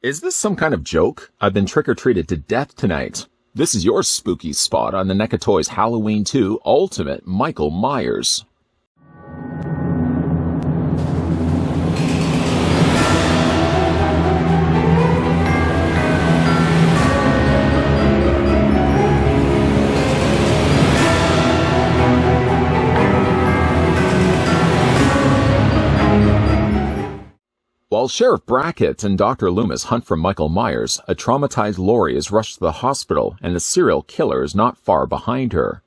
Is this some kind of joke? I've been trick-or-treated to death tonight. This is your spooky spot on the NECA Toys Halloween 2 Ultimate Michael Myers. While Sheriff Brackett and Dr. Loomis hunt for Michael Myers, a traumatized Laurie is rushed to the hospital and the serial killer is not far behind her.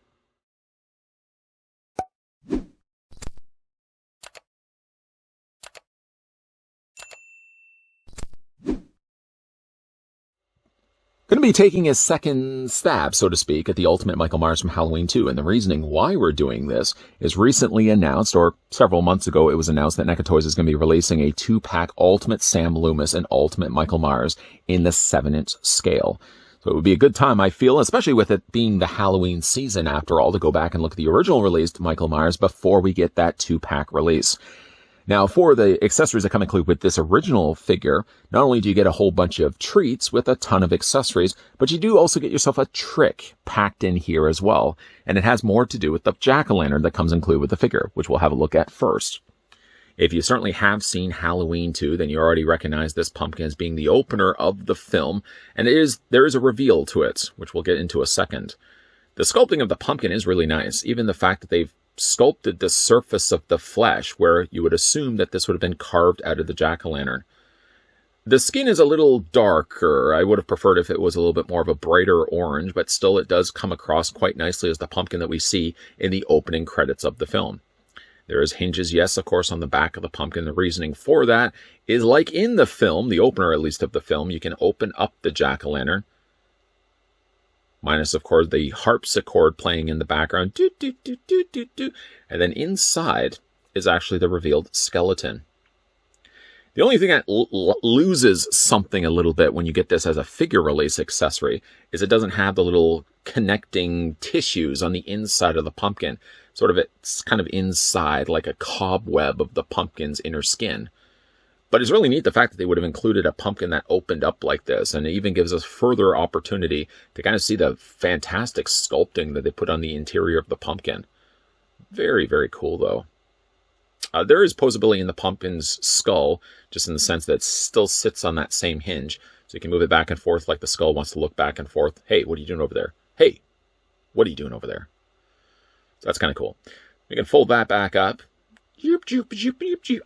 Going to be taking a second stab, so to speak, at the Ultimate Michael Myers from Halloween 2, and the reasoning why we're doing this is recently announced, or several months ago it was announced that NECA Toys is going to be releasing a 2-pack Ultimate Sam Loomis and Ultimate Michael Myers in the 7-inch scale. So it would be a good time, I feel, especially with it being the Halloween season after all, to go back and look at the original released Michael Myers before we get that 2-pack release. Now, for the accessories that come included with this original figure, not only do you get a whole bunch of treats with a ton of accessories, but you do also get yourself a trick packed in here as well. And it has more to do with the jack-o'-lantern that comes included with the figure, which we'll have a look at first. If you certainly have seen Halloween 2, then you already recognize this pumpkin as being the opener of the film, and there is a reveal to it, which we'll get into a second. The sculpting of the pumpkin is really nice, even the fact that they've sculpted the surface of the flesh where you would assume that this would have been carved out of the jack-o'-lantern. The skin is a little darker. I would have preferred if it was a little bit more of a brighter orange, but still it does come across quite nicely as the pumpkin that we see in the opening credits of the film. There is hinges, yes, of course, on the back of the pumpkin. The reasoning for that is like in the film, the opener at least of the film, you can open up the jack-o'-lantern. Minus, of course, the harpsichord playing in the background. Doo, doo, doo, doo, doo, doo. And then inside is actually the revealed skeleton. The only thing that loses something a little bit when you get this as a figure release accessory is it doesn't have the little connecting tissues on the inside of the pumpkin. Sort of it's kind of inside like a cobweb of the pumpkin's inner skin. But it's really neat the fact that they would have included a pumpkin that opened up like this, and it even gives us further opportunity to kind of see the fantastic sculpting that they put on the interior of the pumpkin. Very, very cool, though. There is poseability in the pumpkin's skull, just in the sense that it still sits on that same hinge, so you can move it back and forth like the skull wants to look back and forth. Hey, what are you doing over there? Hey, what are you doing over there? So that's kind of cool. We can fold that back up. I'm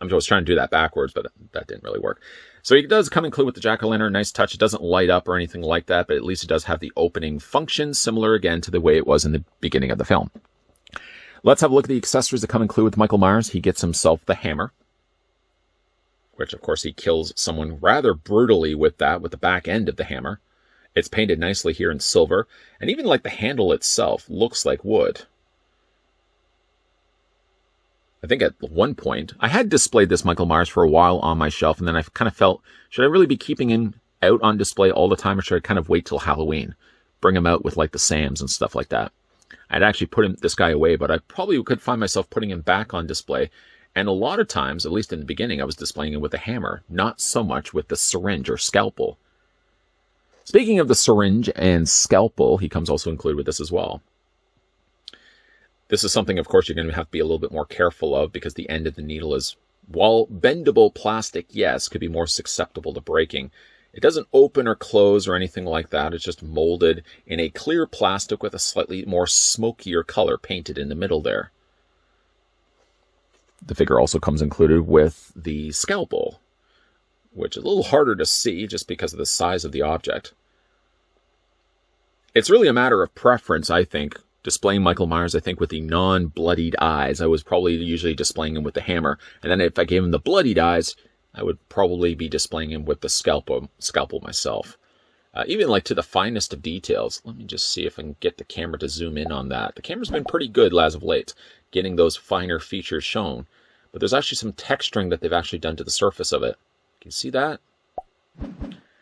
just trying to do that backwards, but that didn't really work. So it does come included with the jack-o'-lantern. Nice touch. It doesn't light up or anything like that, but at least it does have the opening function, similar again to the way it was in the beginning of the film. Let's have a look at the accessories that come included with Michael Myers. He gets himself the hammer, which of course he kills someone rather brutally with that, with the back end of the hammer. It's painted nicely here in silver, and even like the handle itself looks like wood. I think at one point, I had displayed this Michael Myers for a while on my shelf, and then I kind of felt, should I really be keeping him out on display all the time, or should I kind of wait till Halloween? Bring him out with like the Sams and stuff like that. I'd actually put this guy away, but I probably could find myself putting him back on display. And a lot of times, at least in the beginning, I was displaying him with a hammer, not so much with the syringe or scalpel. Speaking of the syringe and scalpel, he comes also included with this as well. This is something, of course, you're going to have to be a little bit more careful of because the end of the needle is, while bendable plastic, yes, could be more susceptible to breaking. It doesn't open or close or anything like that. It's just molded in a clear plastic with a slightly more smokier color painted in the middle there. The figure also comes included with the scalpel, which is a little harder to see just because of the size of the object. It's really a matter of preference, I think. Displaying Michael Myers, I think, with the non-bloodied eyes. I was probably usually displaying him with the hammer. And then if I gave him the bloodied eyes, I would probably be displaying him with the scalpel myself. Even like to the finest of details. Let me just see if I can get the camera to zoom in on that. The camera's been pretty good as of late, getting those finer features shown. But there's actually some texturing that they've actually done to the surface of it. Can you see that?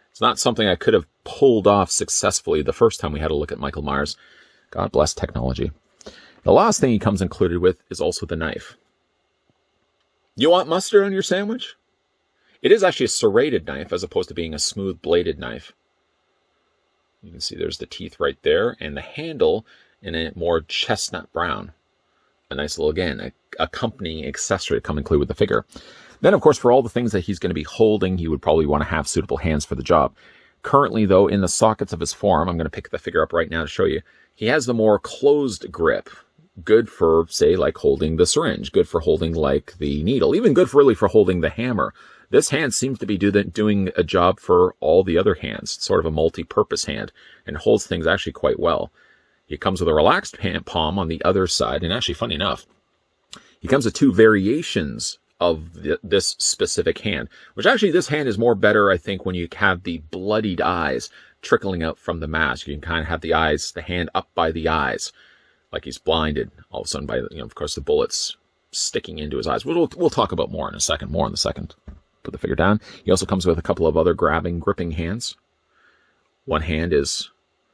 It's not something I could have pulled off successfully the first time we had a look at Michael Myers. God bless technology. The last thing he comes included with is also the knife. You want mustard on your sandwich? It is actually a serrated knife as opposed to being a smooth bladed knife. You can see there's the teeth right there, and the handle in a more chestnut brown. A nice little, again, accompanying accessory to come include with the figure. Then, of course, for all the things that he's going to be holding, he would probably want to have suitable hands for the job. Currently, though, in the sockets of his forearm, I'm going to pick the figure up right now to show you, he has the more closed grip. Good for, say, like holding the syringe. Good for holding, like, the needle. Even good for, really, for holding the hammer. This hand seems to be doing a job for all the other hands. It's sort of a multi-purpose hand, and holds things actually quite well. He comes with a relaxed palm on the other side, and actually, funny enough, he comes with 2 variations of this specific hand, which actually this hand is more better, I think, when you have the bloodied eyes trickling out from the mask. You can kind of have the eyes, the hand up by the eyes, like he's blinded all of a sudden by, of course, the bullets sticking into his eyes. We'll talk about more in a second, Put the figure down. He also comes with a couple of other gripping hands. One hand is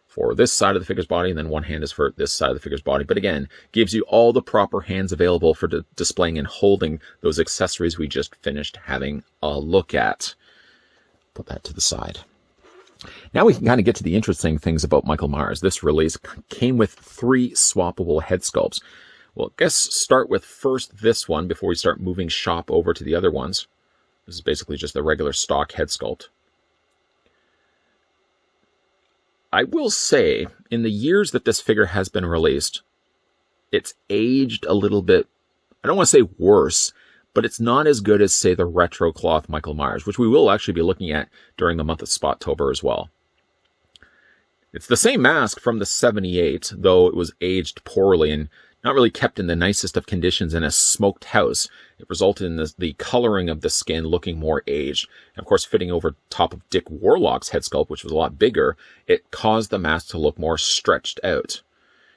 for this side of the figure's body, and then one hand is for this side of the figure's body. But again, gives you all the proper hands available for displaying and holding those accessories we just finished having a look at. Put that to the side. Now we can kind of get to the interesting things about Michael Myers. This release came with 3 swappable head sculpts. Well, I guess start with first this one before we start moving shop over to the other ones. This is basically just the regular stock head sculpt. I will say, in the years that this figure has been released, it's aged a little bit, I don't want to say worse, but it's not as good as, say, the retro cloth Michael Myers, which we will actually be looking at during the month of Spottober as well. It's the same mask from the 78, though it was aged poorly and not really kept in the nicest of conditions in a smoked house. It resulted in the coloring of the skin looking more aged. And of course, fitting over top of Dick Warlock's head sculpt, which was a lot bigger, it caused the mask to look more stretched out.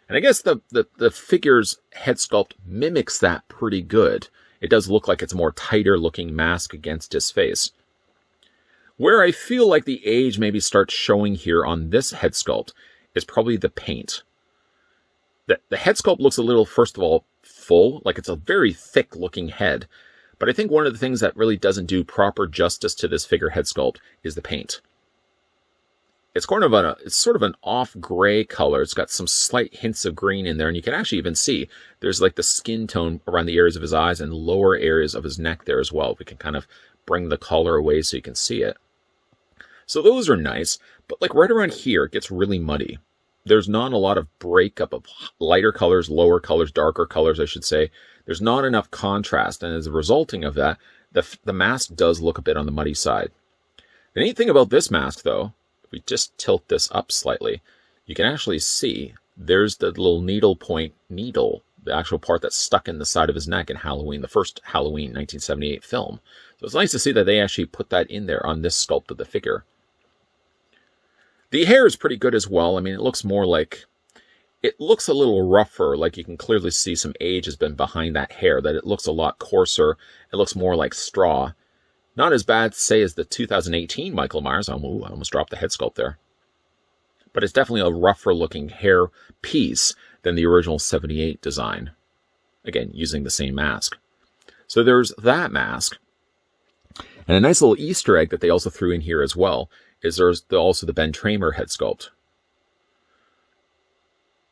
And I guess the figure's head sculpt mimics that pretty good. It does look like it's a more tighter looking mask against his face. Where I feel like the age maybe starts showing here on this head sculpt is probably the paint. The head sculpt looks a little, first of all, full, like it's a very thick looking head. But I think one of the things that really doesn't do proper justice to this figure head sculpt is the paint. It's sort of an off gray color. It's got some slight hints of green in there, and you can actually even see there's like the skin tone around the areas of his eyes and lower areas of his neck there as well. We can kind of bring the color away so you can see it. So those are nice, but like right around here, it gets really muddy. There's not a lot of breakup of lighter colors, lower colors, darker colors, I should say. There's not enough contrast, and as a resulting of that, the mask does look a bit on the muddy side. The neat thing about this mask, though, if we just tilt this up slightly, you can actually see there's the little needle point needle, the actual part that's stuck in the side of his neck in Halloween, the first Halloween 1978 film. So it's nice to see that they actually put that in there on this sculpt of the figure. The hair is pretty good as well. I mean, it looks more like, it looks a little rougher, like you can clearly see some age has been behind that hair, that it looks a lot coarser. It looks more like straw. Not as bad, say, as the 2018 Michael Myers. I almost dropped the head sculpt there. But it's definitely a rougher looking hair piece than the original 78 design. Again, using the same mask. So there's that mask. And a nice little Easter egg that they also threw in here as well is there's also the Ben Tramer head sculpt.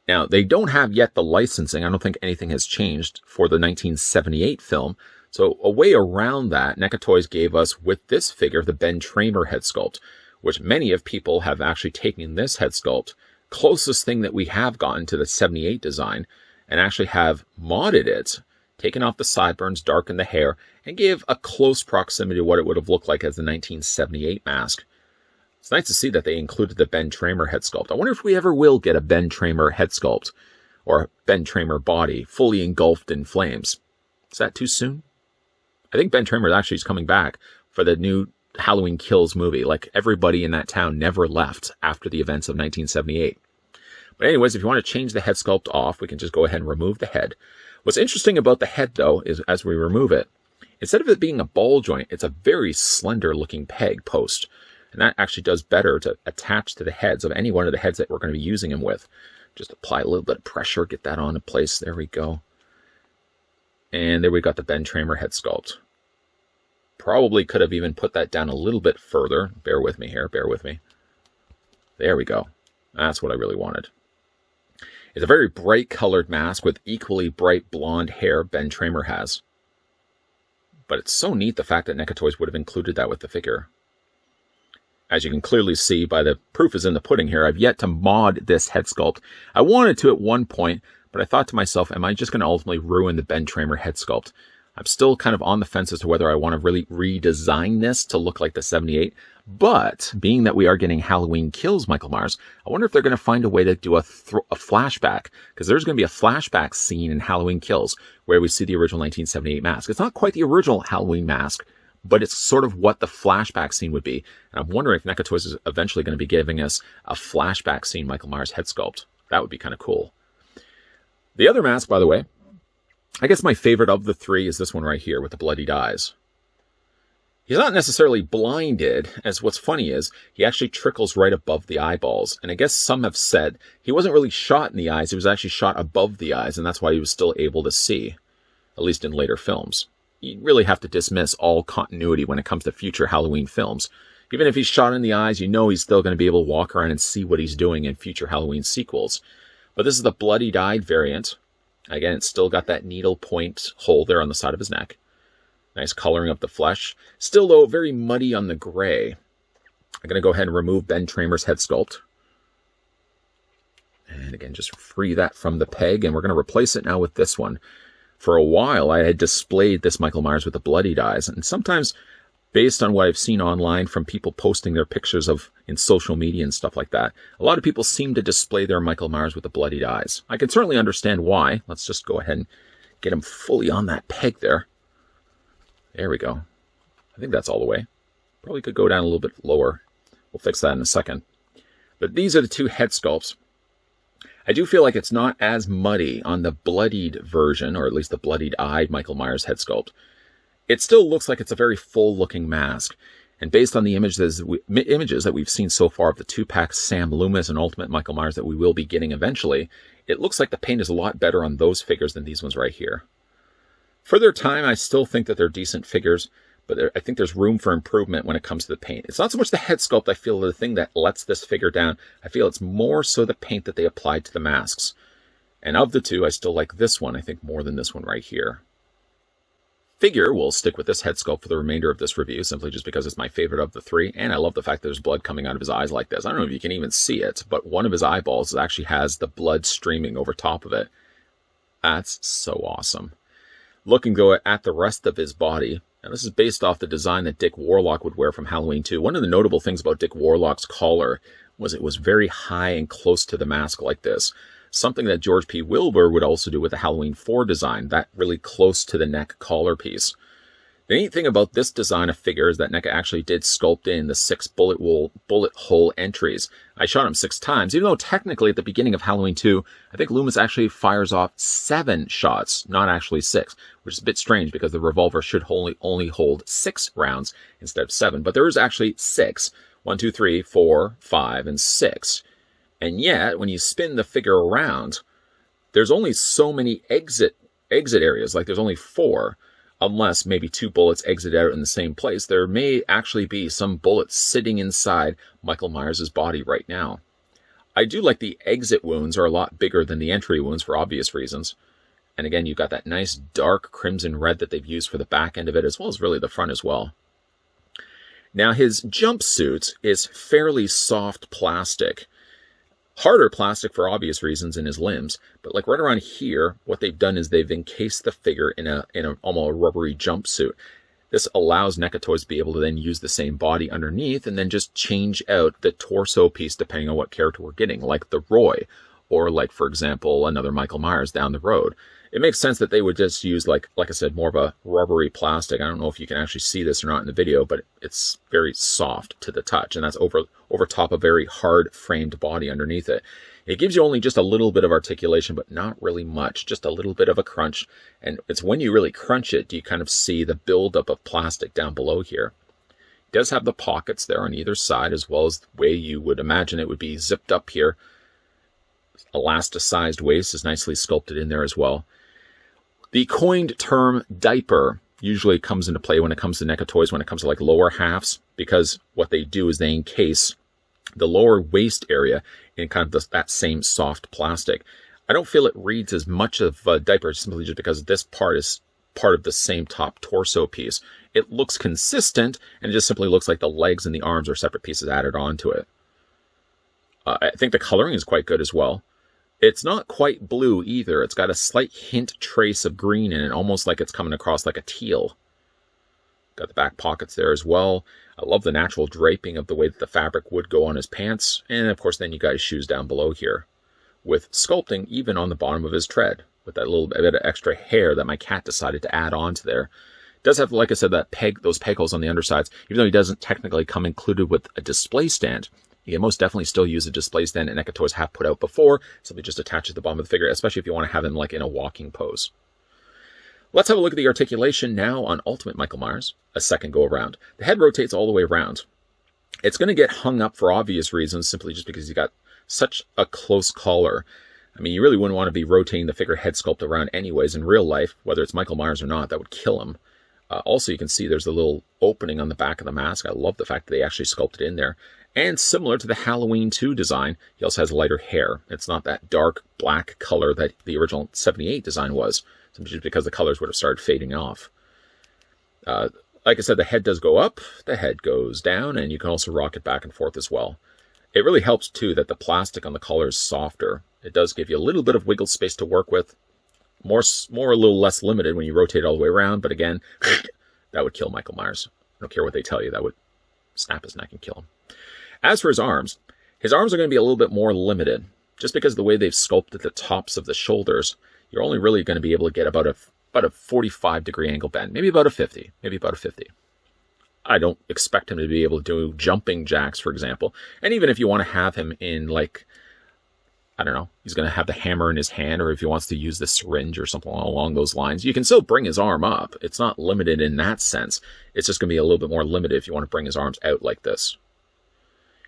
Now, they don't have yet the licensing. I don't think anything has changed for the 1978 film. So a way around that, NECA Toys gave us, with this figure, the Ben Tramer head sculpt, which many of people have actually taken this head sculpt, closest thing that we have gotten to the 78 design, and actually have modded it, taken off the sideburns, darkened the hair, and gave a close proximity to what it would have looked like as the 1978 mask. It's nice to see that they included the Ben Tramer head sculpt. I wonder if we ever will get a Ben Tramer head sculpt, or Ben Tramer body, fully engulfed in flames. Is that too soon? I think Ben Tramer actually is coming back for the new Halloween Kills movie. Like, everybody in that town never left after the events of 1978. But anyways, if you want to change the head sculpt off, we can just go ahead and remove the head. What's interesting about the head, though, is as we remove it, instead of it being a ball joint, it's a very slender looking peg post. And that actually does better to attach to the heads of any one of the heads that we're going to be using them with. Just apply a little bit of pressure, get that on in place. There we go. And there we got the Ben Tramer head sculpt. Probably could have even put that down a little bit further. Bear with me here, bear with me. There we go. That's what I really wanted. It's a very bright colored mask with equally bright blonde hair Ben Tramer has. But it's so neat the fact that NECA Toys would have included that with the figure. As you can clearly see by the proof is in the pudding here, I've yet to mod this head sculpt. I wanted to at one point, but I thought to myself, am I just going to ultimately ruin the Ben Tramer head sculpt? I'm still kind of on the fence as to whether I want to really redesign this to look like the 78. But being that we are getting Halloween Kills Michael Myers, I wonder if they're going to find a way to do a flashback, because there's going to be a flashback scene in Halloween Kills where we see the original 1978 mask. It's not quite the original Halloween mask, but it's sort of what the flashback scene would be. And I'm wondering if NECA Toys is eventually going to be giving us a flashback scene Michael Myers head sculpt. That would be kind of cool. The other mask, by the way, I guess my favorite of the three is this one right here with the bloodied eyes. He's not necessarily blinded, as what's funny is he actually trickles right above the eyeballs. And I guess some have said he wasn't really shot in the eyes, he was actually shot above the eyes, and that's why he was still able to see, at least in later films. You really have to dismiss all continuity when it comes to future Halloween films. Even if he's shot in the eyes, you know he's still going to be able to walk around and see what he's doing in future Halloween sequels. But this is the bloodied-eyed variant. Again, it's still got that needle point hole there on the side of his neck. Nice coloring up the flesh. Still, though, very muddy on the gray. I'm going to go ahead and remove Ben Tramer's head sculpt. And again, just free that from the peg. And we're going to replace it now with this one. For a while, I had displayed this Michael Myers with the bloodied eyes. And sometimes, based on what I've seen online from people posting their pictures of in social media and stuff like that, a lot of people seem to display their Michael Myers with the bloodied eyes. I can certainly understand why. Let's just go ahead and get him fully on that peg there. There we go. I think that's all the way. Probably could go down a little bit lower. We'll fix that in a second. But these are the two head sculpts. I do feel like it's not as muddy on the bloodied version, or at least the bloodied-eyed Michael Myers head sculpt. It still looks like it's a very full-looking mask. And based on the images that we've seen so far of the two-pack Sam Loomis and Ultimate Michael Myers that we will be getting eventually, it looks like the paint is a lot better on those figures than these ones right here. For their time, I still think that they're decent figures, but I think there's room for improvement when it comes to the paint. It's not so much the head sculpt, I feel, the thing that lets this figure down. I feel it's more so the paint that they applied to the masks. And of the two, I still like this one, I think, more than this one right here. Figure will stick with this head sculpt for the remainder of this review, simply just because it's my favorite of the three, and I love the fact that there's blood coming out of his eyes like this. I don't know if you can even see it, but one of his eyeballs actually has the blood streaming over top of it. That's so awesome. Looking though at the rest of his body, and this is based off the design that Dick Warlock would wear from Halloween 2. One of the notable things about Dick Warlock's collar was it was very high and close to the mask like this. Something that George P. Wilbur would also do with the Halloween 4 design, that really close to the neck collar piece. The neat thing about this design of figure is that NECA actually did sculpt in the 6 bullet hole entries. I shot him 6 times, even though technically at the beginning of Halloween 2, I think Loomis actually fires off 7 shots, not actually 6, which is a bit strange because the revolver should only hold 6 rounds instead of 7. But there is actually 6. 1, 2, 3, 4, 5, and 6. And yet, when you spin the figure around, there's only so many exit areas, like there's only 4. Unless maybe 2 bullets exit out in the same place, there may actually be some bullets sitting inside Michael Myers' body right now. I do like the exit wounds are a lot bigger than the entry wounds for obvious reasons. And again, you've got that nice dark crimson red that they've used for the back end of it, as well as really the front as well. Now, his jumpsuit is fairly soft plastic. Harder plastic for obvious reasons in his limbs, but like right around here, what they've done is they've encased the figure in a almost rubbery jumpsuit. This allows NECA Toys to be able to then use the same body underneath and then just change out the torso piece depending on what character we're getting, like the Roy, or like, for example, another Michael Myers down the road. It makes sense that they would just use, like I said, more of a rubbery plastic. I don't know if you can actually see this or not in the video, but it's very soft to the touch, and that's over top a very hard framed body underneath it. It gives you only just a little bit of articulation, but not really much, just a little bit of a crunch. And it's when you really crunch it, do you kind of see the buildup of plastic down below here. It does have the pockets there on either side, as well as the way you would imagine it would be zipped up here. Elasticized waist is nicely sculpted in there as well. The coined term diaper usually comes into play when it comes to NECA toys, when it comes to like lower halves, because what they do is they encase the lower waist area in kind of that same soft plastic. I don't feel it reads as much of a diaper simply just because this part is part of the same top torso piece. It looks consistent, and it just simply looks like the legs and the arms are separate pieces added onto it. I think the coloring is quite good as well. It's not quite blue either. It's got a slight hint trace of green in it, almost like it's coming across like a teal. Got the back pockets there as well. I love the natural draping of the way that the fabric would go on his pants. And of course, then you got his shoes down below here, with sculpting even on the bottom of his tread, with that little bit of extra hair that my cat decided to add onto there. It does have, like I said, those peg holes on the undersides, even though he doesn't technically come included with a display stand. You can most definitely still use a display stand that NECA toys have put out before, simply just attach it to the bottom of the figure, especially if you want to have him like in a walking pose. Let's have a look at the articulation now on Ultimate Michael Myers, a second go around. The head rotates all the way around. It's going to get hung up for obvious reasons, simply just because he's got such a close collar. I mean, you really wouldn't want to be rotating the figure head sculpt around anyways in real life, whether it's Michael Myers or not. That would kill him. Also, you can see there's a little opening on the back of the mask. I love the fact that they actually sculpted in there. And similar to the Halloween 2 design, he also has lighter hair. It's not that dark black color that the original 78 design was, simply just because the colors would have started fading off. Like I said, the head does go up, the head goes down, and you can also rock it back and forth as well. It really helps, too, that the plastic on the collar is softer. It does give you a little bit of wiggle space to work with. More a little less limited when you rotate all the way around, but again, that would kill Michael Myers. I don't care what they tell you, that would snap his neck and kill him. As for his arms are going to be a little bit more limited. Just because of the way they've sculpted the tops of the shoulders, you're only really going to be able to get about a 45-degree angle bend, maybe about a 50, I don't expect him to be able to do jumping jacks, for example. And even if you want to have him in, like, I don't know, he's going to have the hammer in his hand, or if he wants to use the syringe or something along those lines, you can still bring his arm up. It's not limited in that sense. It's just going to be a little bit more limited if you want to bring his arms out like this.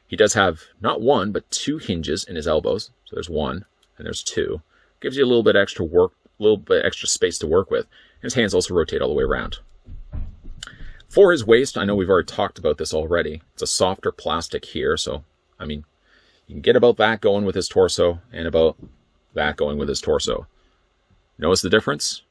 He does have not one, but 2 hinges in his elbows. So there's 1 and there's 2. Gives you a little bit extra space to work with. And his hands also rotate all the way around. For his waist, I know we've already talked about this already. It's a softer plastic here, so, I mean, you can get about that going with his torso and about that going with his torso. Notice the difference?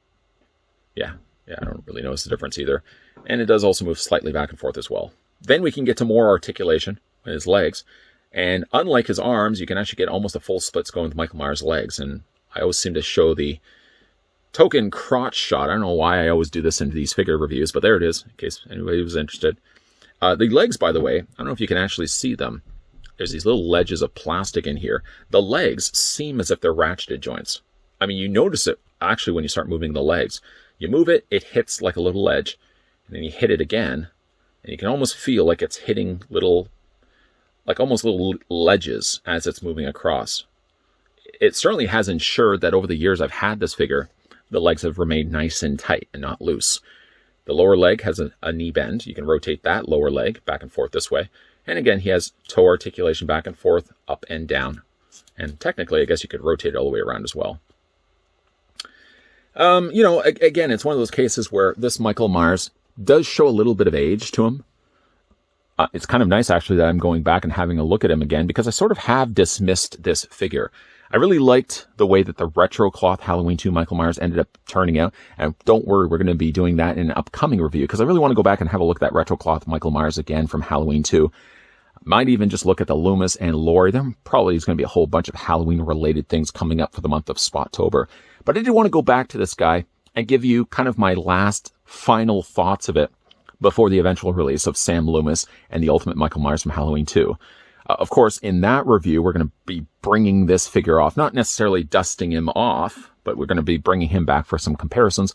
Yeah, I don't really notice the difference either. And it does also move slightly back and forth as well. Then we can get to more articulation in his legs. And unlike his arms, you can actually get almost a full splits going with Michael Myers' legs. And I always seem to show the token crotch shot. I don't know why I always do this into these figure reviews, but there it is, in case anybody was interested. The legs, by the way, I don't know if you can actually see them. There's these little ledges of plastic in here. The legs seem as if they're ratcheted joints. I mean, you notice it actually when you start moving the legs. You move it, it hits like a little ledge, and then you hit it again, and you can almost feel like it's hitting almost little ledges as it's moving across. It certainly has ensured that over the years I've had this figure, the legs have remained nice and tight and not loose. The lower leg has a knee bend. You can rotate that lower leg back and forth this way. And again, he has toe articulation back and forth, up and down. And technically, I guess you could rotate it all the way around as well. Again, it's one of those cases where this Michael Myers does show a little bit of age to him. It's kind of nice, actually, that I'm going back and having a look at him again, because I sort of have dismissed this figure. I really liked the way that the retro cloth Halloween 2 Michael Myers ended up turning out. And don't worry, we're going to be doing that in an upcoming review, because I really want to go back and have a look at that retro cloth Michael Myers again from Halloween 2. Might even just look at the Loomis and Laurie. There probably is going to be a whole bunch of Halloween-related things coming up for the month of Spottober. But I did want to go back to this guy and give you kind of my last final thoughts of it before the eventual release of Sam Loomis and the Ultimate Michael Myers from Halloween 2. Of course, in that review, we're going to be bringing this figure off, not necessarily dusting him off, but we're going to be bringing him back for some comparisons.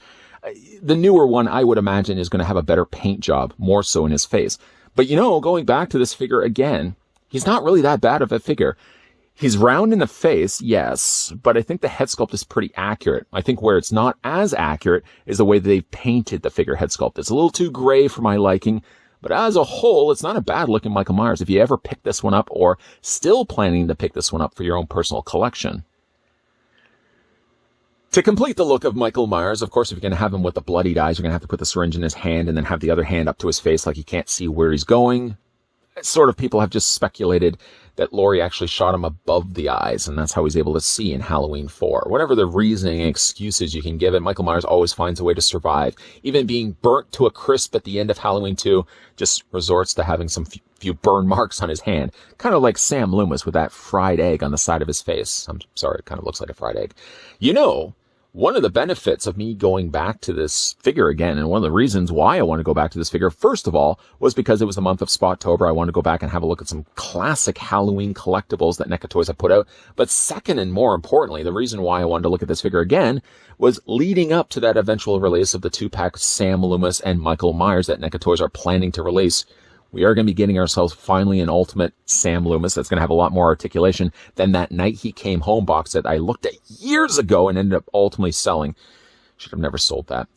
The newer one, I would imagine, is going to have a better paint job, more so in his face. But, going back to this figure again, he's not really that bad of a figure. He's round in the face, yes, but I think the head sculpt is pretty accurate. I think where it's not as accurate is the way that they've painted the figure head sculpt. It's a little too gray for my liking, but as a whole, it's not a bad looking Michael Myers if you ever pick this one up or still planning to pick this one up for your own personal collection. To complete the look of Michael Myers, of course, if you're going to have him with the bloodied eyes, you're going to have to put the syringe in his hand and then have the other hand up to his face like he can't see where he's going. Sort of people have just speculated that Laurie actually shot him above the eyes, and that's how he's able to see in Halloween 4. Whatever the reasoning and excuses you can give it, Michael Myers always finds a way to survive. Even being burnt to a crisp at the end of Halloween 2 just resorts to having some few burn marks on his hand. Kind of like Sam Loomis with that fried egg on the side of his face. I'm sorry, it kind of looks like a fried egg. You know, one of the benefits of me going back to this figure again, and one of the reasons why I want to go back to this figure, first of all, was because it was the month of Spottober. I wanted to go back and have a look at some classic Halloween collectibles that NECA Toys have put out. But second, and more importantly, the reason why I wanted to look at this figure again was leading up to that eventual release of the 2-pack Sam Loomis and Michael Myers that NECA Toys are planning to release. We are going to be getting ourselves finally an ultimate Sam Loomis that's going to have a lot more articulation than that Night He Came Home box that I looked at years ago and ended up ultimately selling. Should have never sold that.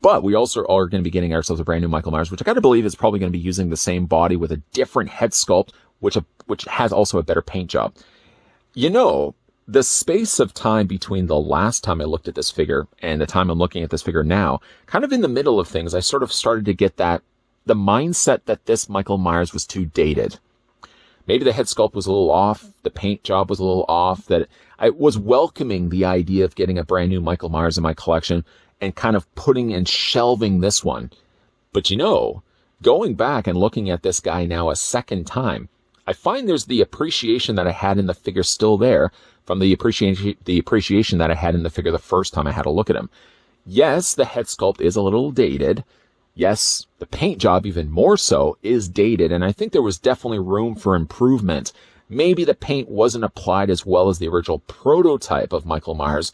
But we also are going to be getting ourselves a brand new Michael Myers, which I got to believe is probably going to be using the same body with a different head sculpt, which has also a better paint job. You know, the space of time between the last time I looked at this figure and the time I'm looking at this figure now, kind of in the middle of things, I sort of started to get the mindset that this Michael Myers was too dated. Maybe the head sculpt was a little off, the paint job was a little off, that I was welcoming the idea of getting a brand new Michael Myers in my collection and kind of putting and shelving this one. But you know, going back and looking at this guy now a second time, I find there's the appreciation that I had in the figure still there from the appreciation that I had in the figure the first time I had a look at him. Yes, the head sculpt is a little dated. Yes, the paint job, even more so, is dated, and I think there was definitely room for improvement. Maybe the paint wasn't applied as well as the original prototype of Michael Myers,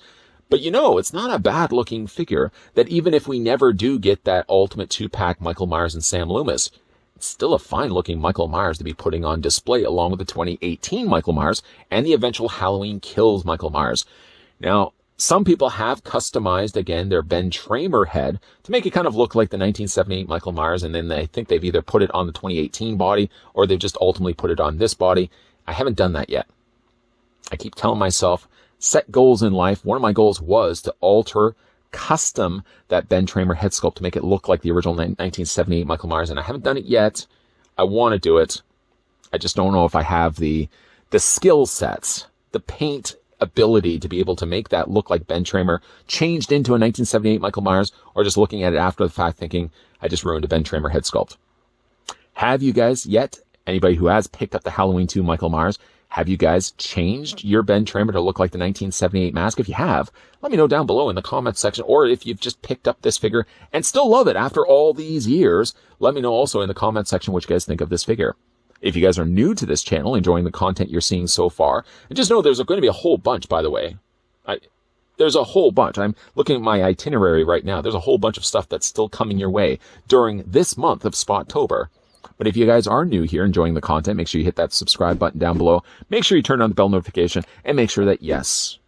but you know, it's not a bad-looking figure that even if we never do get that ultimate 2-pack Michael Myers and Sam Loomis, it's still a fine-looking Michael Myers to be putting on display along with the 2018 Michael Myers and the eventual Halloween Kills Michael Myers. Now, some people have customized, again, their Ben Tramer head to make it kind of look like the 1978 Michael Myers, and then I think they've either put it on the 2018 body or they've just ultimately put it on this body. I haven't done that yet. I keep telling myself, set goals in life. One of my goals was to alter, custom that Ben Tramer head sculpt to make it look like the original 1978 Michael Myers, and I haven't done it yet. I want to do it. I just don't know if I have the skill sets, the paint ability to be able to make that look like Ben Tramer changed into a 1978 Michael Myers, or just looking at it after the fact thinking, I just ruined a Ben Tramer head sculpt. Have you guys yet, anybody who has picked up the Halloween 2 Michael Myers, have you guys changed your Ben Tramer to look like the 1978 mask? If you have, let me know down below in the comments section, or if you've just picked up this figure and still love it after all these years, let me know also in the comments section what you guys think of this figure. If you guys are new to this channel, enjoying the content you're seeing so far, and just know there's going to be a whole bunch, by the way. There's a whole bunch. I'm looking at my itinerary right now. There's a whole bunch of stuff that's still coming your way during this month of Spottober. But if you guys are new here, enjoying the content, make sure you hit that subscribe button down below. Make sure you turn on the bell notification, and make sure that yes,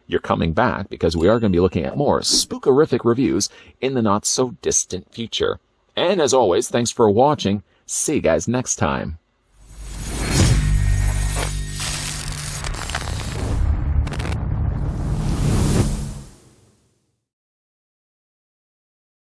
you're coming back, because we are going to be looking at more spookerific reviews in the not-so-distant future. And as always, thanks for watching. See you guys next time.